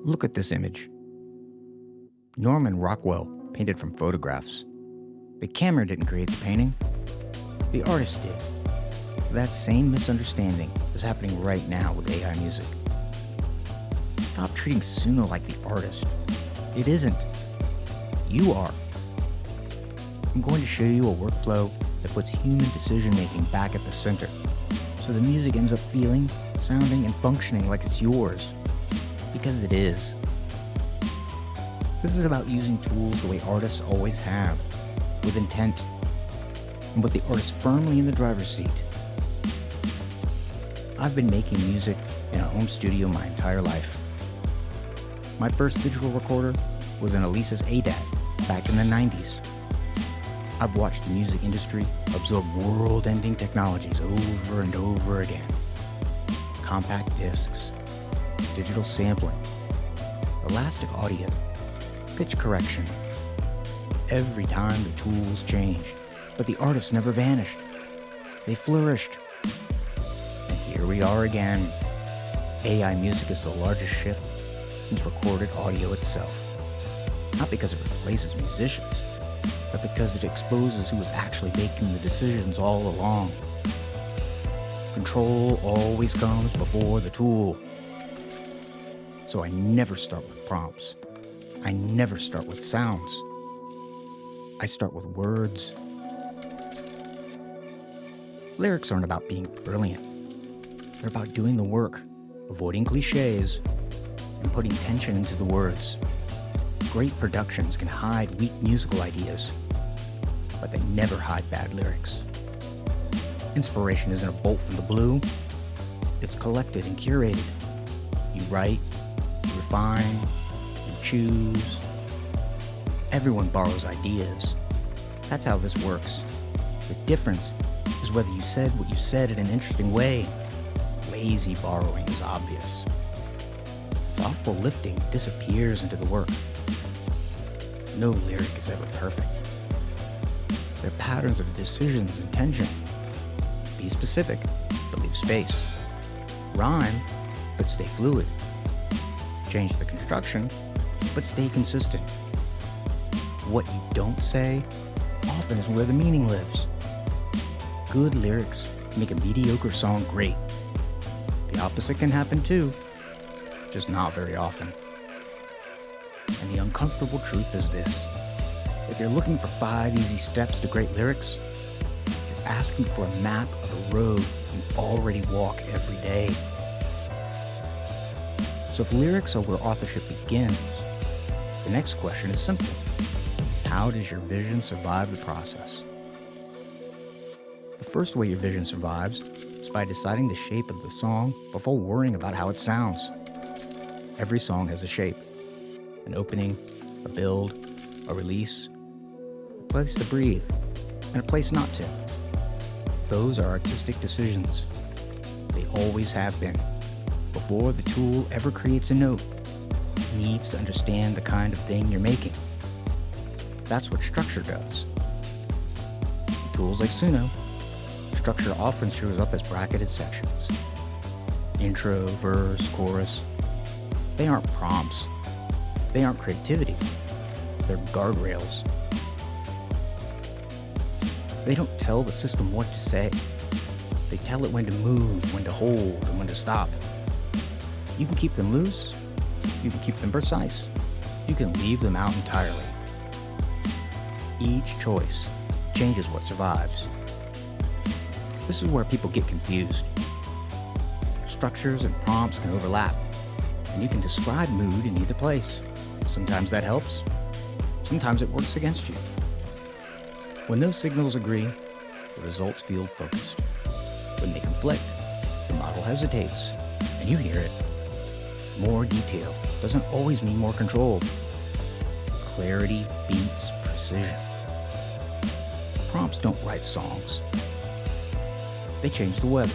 Look at this image. Norman Rockwell painted from photographs. The camera didn't create the painting. The artist did. That same misunderstanding is happening right now with AI music. Stop treating Suno like the artist. It isn't. You are. I'm going to show you a workflow that puts human decision-making back at the center, so the music ends up feeling, sounding, and functioning like it's yours. Because it is. This is about using tools the way artists always have, with intent, and with the artist firmly in the driver's seat. I've been making music in a home studio my entire life. My first digital recorder was an Elisa's ADAT back in the 90s. I've watched the music industry absorb world-ending technologies over and over again. Compact discs, digital sampling, elastic audio, pitch correction. Every time the tools changed, but the artists never vanished. They flourished. And here we are again. AI music is the largest shift since recorded audio itself. Not because it replaces musicians, but because it exposes who was actually making the decisions all along. Control always comes before the tool. So I never start with prompts. I never start with sounds. I start with words. Lyrics aren't about being brilliant. They're about doing the work, avoiding cliches, and putting tension into the words. Great productions can hide weak musical ideas, but they never hide bad lyrics. Inspiration isn't a bolt from the blue. It's collected and curated. You write, you refine, you choose. Everyone borrows ideas. That's how this works. The difference is whether you said what you said in an interesting way. Lazy borrowing is obvious. Thoughtful lifting disappears into the work. No lyric is ever perfect. They're patterns of decisions and tension. Be specific, but leave space. Rhyme, but stay fluid. Change the construction, but stay consistent. What you don't say often is where the meaning lives. Good lyrics make a mediocre song great. The opposite can happen too, just not very often. And the uncomfortable truth is this. If you're looking for 5 easy steps to great lyrics, you're asking for a map of a road you already walk every day. So if lyrics are where authorship begins, the next question is simple. How does your vision survive the process? The first way your vision survives is by deciding the shape of the song before worrying about how it sounds. Every song has a shape. An opening, a build, a release, a place to breathe, and a place not to. Those are artistic decisions. They always have been. Before the tool ever creates a note, it needs to understand the kind of thing you're making. That's what structure does. In tools like Suno, structure often shows up as bracketed sections. Intro, verse, chorus. They aren't prompts. They aren't creativity. They're guardrails. They don't tell the system what to say. They tell it when to move, when to hold, and when to stop. You can keep them loose. You can keep them precise. You can leave them out entirely. Each choice changes what survives. This is where people get confused. Structures and prompts can overlap, and you can describe mood in either place. Sometimes that helps. Sometimes it works against you. When those signals agree, the results feel focused. When they conflict, the model hesitates, and you hear it. More detail doesn't always mean more control. Clarity beats precision. Prompts don't write songs. They change the weather,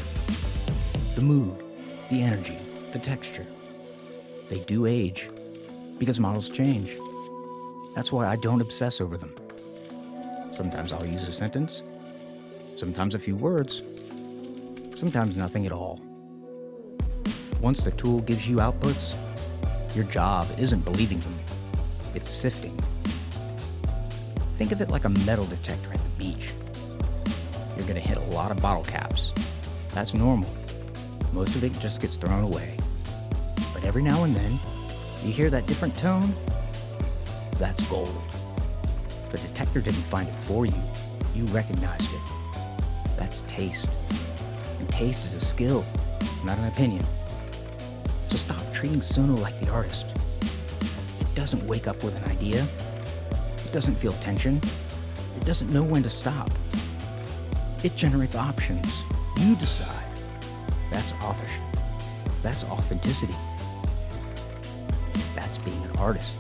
the mood, the energy, the texture. They do age, because models change. That's why I don't obsess over them. Sometimes I'll use a sentence, sometimes a few words, sometimes nothing at all. Once the tool gives you outputs, Your job isn't believing them, it's sifting. Think of it like a metal detector at the beach. You're gonna hit a lot of bottle caps. That's normal. Most of it just gets thrown away. But every now and then, you hear that different tone? That's gold. The detector didn't find it for you. You recognized it. That's taste. And taste is a skill, not an opinion. So stop treating Suno like the artist. It doesn't wake up with an idea. It doesn't feel tension. It doesn't know when to stop. It generates options. You decide. That's authorship. That's authenticity. That's being an artist.